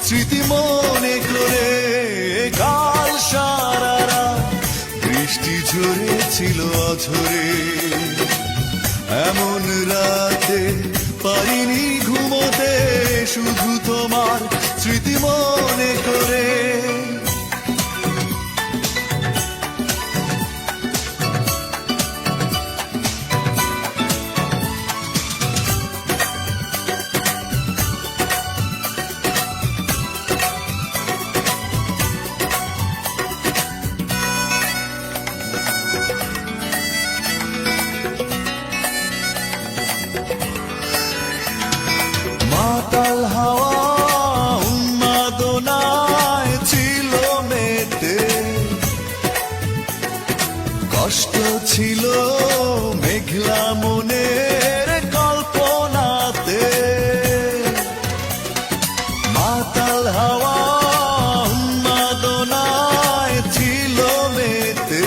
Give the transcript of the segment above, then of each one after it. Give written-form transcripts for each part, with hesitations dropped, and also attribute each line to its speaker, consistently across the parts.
Speaker 1: স্মৃতি মনে করে। কাল সারা রাত বৃষ্টি ঝরেছিল অঝরে, এমন রাতে পারিনি ঘুমোতে, শুধু তোমার স্মৃতি মনে করে। মাতাল হাওয়া উন্মাদনায় ছিল মেতে, কষ্ট ছিল মেঘলা মনের কল্পনাতে। মাতাল হাওয়া উন্মাদনায় ছিল মেতে,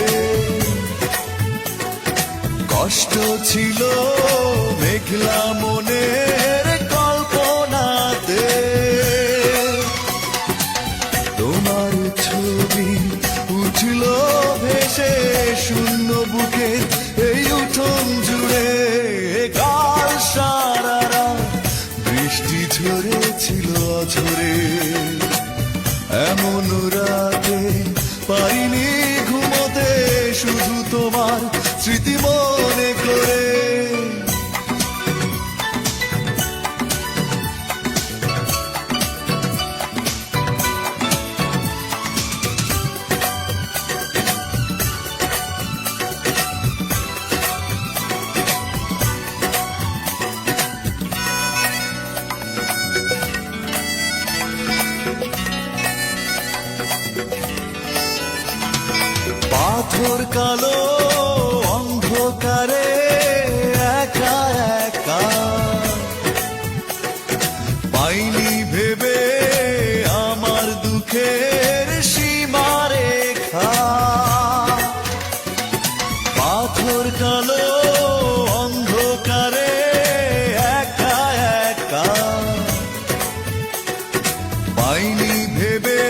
Speaker 1: কষ্ট ছিল মেঘলা মনের কল্পনাতে। তোমার ছবি উঠল ভেসে শূন্য বুকে এই উঠোন জুড়ে। কাল সারা রাত বৃষ্টি ঝরেছিল অঝরে, এমন রাতে পারিনি ঘুমোতে, শুধু তোমার স্মৃতি মনে করে। পাথর কালো অন্ধকারে একা একা, পাইনি ভেবে আমার দুঃখের সীমারেখা। পাথর কালো অন্ধকারে একা একা, পাইনি ভেবে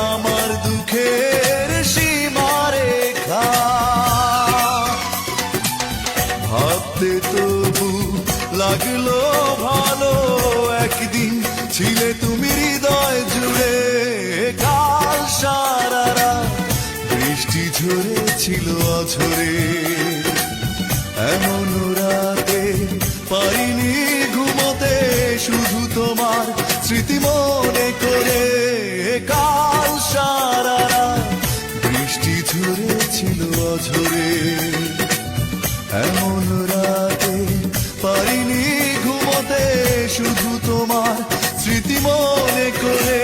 Speaker 1: আমার দুঃখের সীমারেখা। ভাবতে তবু লাগলো ভালো, একদিন ছিলে তুমি হৃদয় জুড়ে। কাল সারা রাত বৃষ্টি ঝরেছিল অঝরে, এমন রাতে পারিনি ঘুমোতে, শুধু তোমার স্মৃতি মনে করে। কাল সারা রাত বৃষ্টি ঝরেছিল অঝরে, এমন রাতে পারিনি ঘুমোতে, শুধু তোমার স্মৃতি মনে করে।